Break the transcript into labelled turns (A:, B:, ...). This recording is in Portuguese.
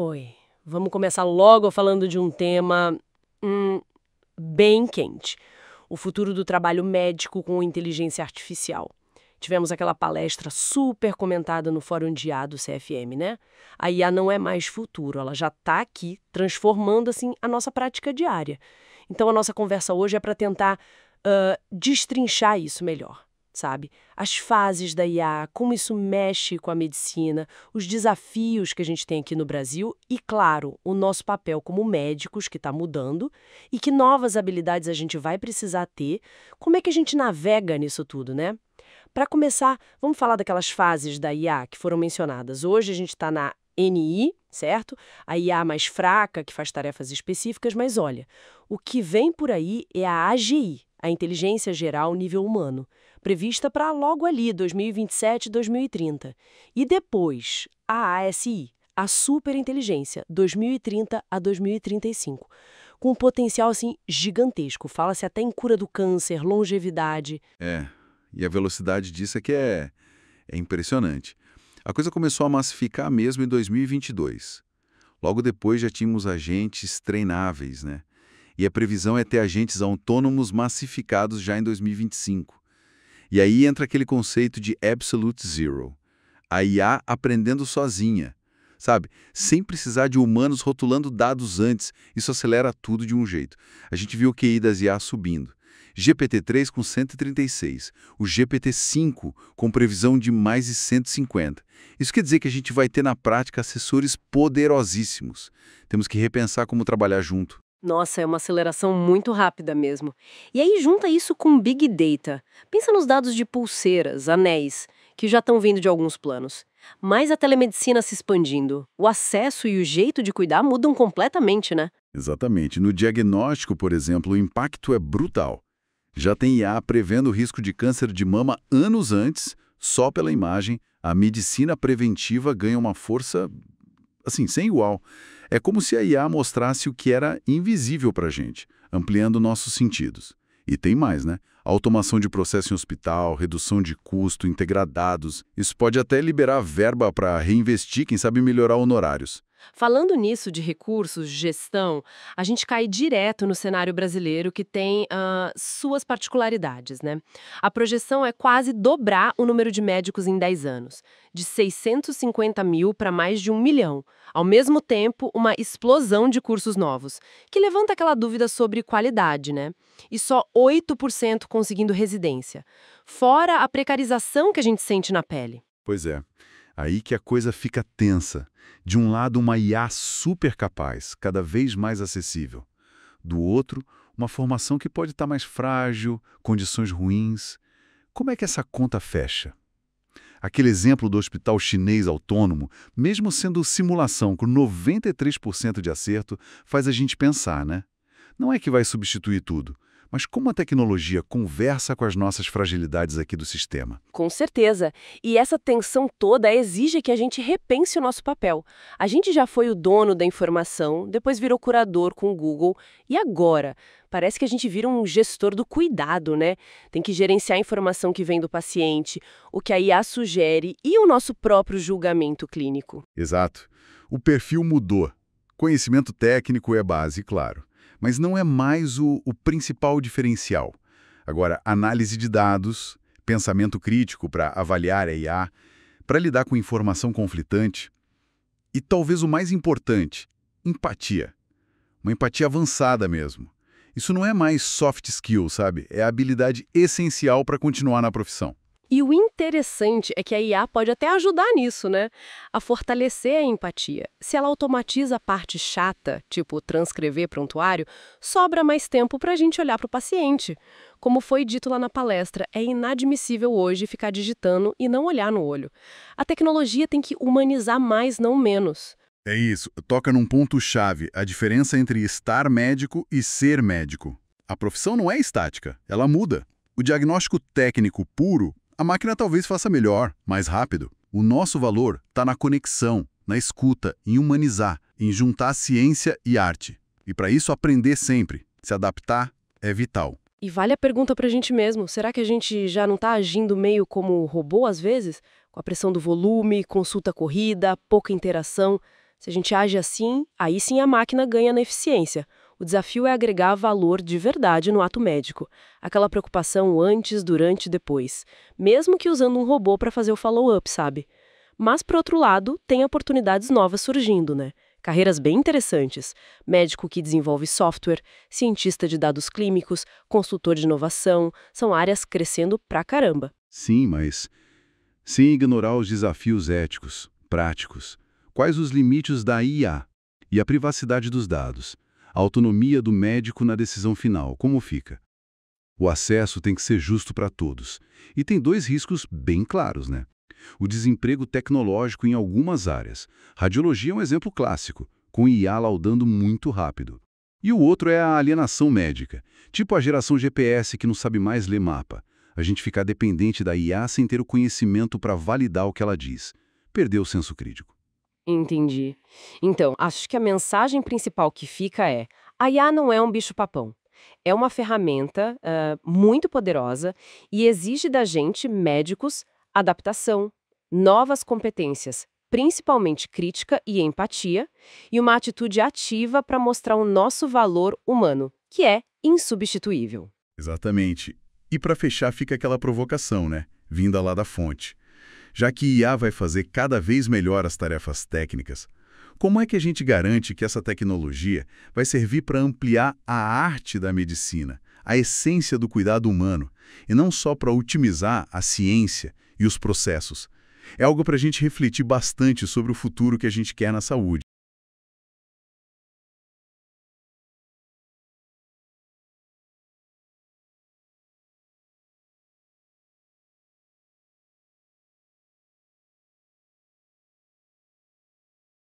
A: Oi, vamos começar logo falando de um tema bem quente. O futuro do trabalho médico com inteligência artificial. Tivemos aquela palestra super comentada no Fórum de IA do CFM, né? A IA não é mais futuro, ela já está aqui, transformando assim a nossa prática diária. Então a nossa conversa hoje é para tentar destrinchar isso melhor, sabe? As fases da IA, como isso mexe com a medicina, os desafios que a gente tem aqui no Brasil e, claro, o nosso papel como médicos, que está mudando, e que novas habilidades a gente vai precisar ter, como é que a gente navega nisso tudo, né? Para começar, vamos falar daquelas fases da IA que foram mencionadas. Hoje a gente está na NI, certo? A IA mais fraca, que faz tarefas específicas, mas olha, o que vem por aí é a AGI, a Inteligência Geral Nível Humano, prevista para logo ali, 2027, 2030. E depois, a ASI, a Superinteligência, 2030 a 2035, com um potencial assim gigantesco. Fala-se até em cura do câncer, longevidade.
B: E a velocidade disso é impressionante. A coisa começou a massificar mesmo em 2022. Logo depois já tínhamos agentes treináveis, né? E a previsão é ter agentes autônomos massificados já em 2025. E aí entra aquele conceito de Absolute Zero. A IA aprendendo sozinha, sabe? Sem precisar de humanos rotulando dados antes. Isso acelera tudo de um jeito. A gente viu o QI das IA subindo. GPT-3 com 136, o GPT-5 com previsão de mais de 150. Isso quer dizer que a gente vai ter na prática assessores poderosíssimos. Temos que repensar como trabalhar junto.
A: Nossa, é uma aceleração muito rápida mesmo. E aí junta isso com Big Data. Pensa nos dados de pulseiras, anéis, que já estão vindo de alguns planos. Mais a telemedicina se expandindo. O acesso e o jeito de cuidar mudam completamente, né?
B: Exatamente. No diagnóstico, por exemplo, o impacto é brutal. Já tem IA prevendo o risco de câncer de mama anos antes, só pela imagem. A medicina preventiva ganha uma força, assim, sem igual. É como se a IA mostrasse o que era invisível para a gente, ampliando nossos sentidos. E tem mais, né? Automação de processo em hospital, redução de custo, integrar dados. Isso pode até liberar verba para reinvestir, quem sabe melhorar honorários.
A: Falando nisso de recursos, gestão, a gente cai direto no cenário brasileiro que tem suas particularidades, né? A projeção é quase dobrar o número de médicos em 10 anos, de 650 mil para mais de 1 milhão. Ao mesmo tempo, uma explosão de cursos novos, que levanta aquela dúvida sobre qualidade, né? E só 8% conseguindo residência. Fora a precarização que a gente sente na pele.
B: Pois é. Aí que a coisa fica tensa. De um lado, uma IA super capaz, cada vez mais acessível. Do outro, uma formação que pode estar mais frágil, condições ruins. Como é que essa conta fecha? Aquele exemplo do hospital chinês autônomo, mesmo sendo simulação com 93% de acerto, faz a gente pensar, né? Não é que vai substituir tudo, mas como a tecnologia conversa com as nossas fragilidades aqui do sistema.
A: Com certeza. E essa tensão toda exige que a gente repense o nosso papel. A gente já foi o dono da informação, depois virou curador com o Google, e agora? Parece que a gente vira um gestor do cuidado, né? Tem que gerenciar a informação que vem do paciente, o que a IA sugere e o nosso próprio julgamento clínico.
B: Exato. O perfil mudou. Conhecimento técnico é base, claro. Mas não é mais o principal diferencial. Agora, análise de dados, pensamento crítico para avaliar a IA, para lidar com informação conflitante e, talvez o mais importante, empatia. Uma empatia avançada mesmo. Isso não é mais soft skill, sabe? É a habilidade essencial para continuar na profissão.
A: E o interessante é que a IA pode até ajudar nisso, né? A fortalecer a empatia. Se ela automatiza a parte chata, tipo transcrever prontuário, sobra mais tempo para a gente olhar para o paciente. Como foi dito lá na palestra, é inadmissível hoje ficar digitando e não olhar no olho. A tecnologia tem que humanizar mais, não menos.
B: É isso. Toca num ponto-chave, a diferença entre estar médico e ser médico. A profissão não é estática, ela muda. O diagnóstico técnico puro, a máquina talvez faça melhor, mais rápido. O nosso valor está na conexão, na escuta, em humanizar, em juntar ciência e arte. E para isso aprender sempre, se adaptar é vital.
A: E vale a pergunta pra gente mesmo, será que a gente já não tá agindo meio como robô às vezes? Com a pressão do volume, consulta corrida, pouca interação. Se a gente age assim, aí sim a máquina ganha na eficiência. O desafio é agregar valor de verdade no ato médico. Aquela preocupação antes, durante e depois. Mesmo que usando um robô para fazer o follow-up, sabe? Mas, por outro lado, tem oportunidades novas surgindo, né? Carreiras bem interessantes. Médico que desenvolve software, cientista de dados clínicos, consultor de inovação, são áreas crescendo pra caramba.
B: Sim, mas sem ignorar os desafios éticos, práticos. Quais os limites da IA? E a privacidade dos dados? A autonomia do médico na decisão final, como fica? O acesso tem que ser justo para todos. E tem dois riscos bem claros, né? O desemprego tecnológico em algumas áreas. Radiologia é um exemplo clássico, com IA laudando muito rápido. E o outro é a alienação médica, tipo a geração GPS que não sabe mais ler mapa. A gente ficar dependente da IA sem ter o conhecimento para validar o que ela diz. Perdeu o senso crítico.
A: Entendi. Então, acho que a mensagem principal que fica é: a IA não é um bicho-papão. É uma ferramenta muito poderosa e exige da gente, médicos, adaptação, novas competências, principalmente crítica e empatia, e uma atitude ativa para mostrar o nosso valor humano, que é insubstituível.
B: Exatamente. E para fechar fica aquela provocação, né? Vinda lá da fonte. Já que IA vai fazer cada vez melhor as tarefas técnicas, como é que a gente garante que essa tecnologia vai servir para ampliar a arte da medicina, a essência do cuidado humano, e não só para otimizar a ciência e os processos? É algo para a gente refletir bastante sobre o futuro que a gente quer na saúde.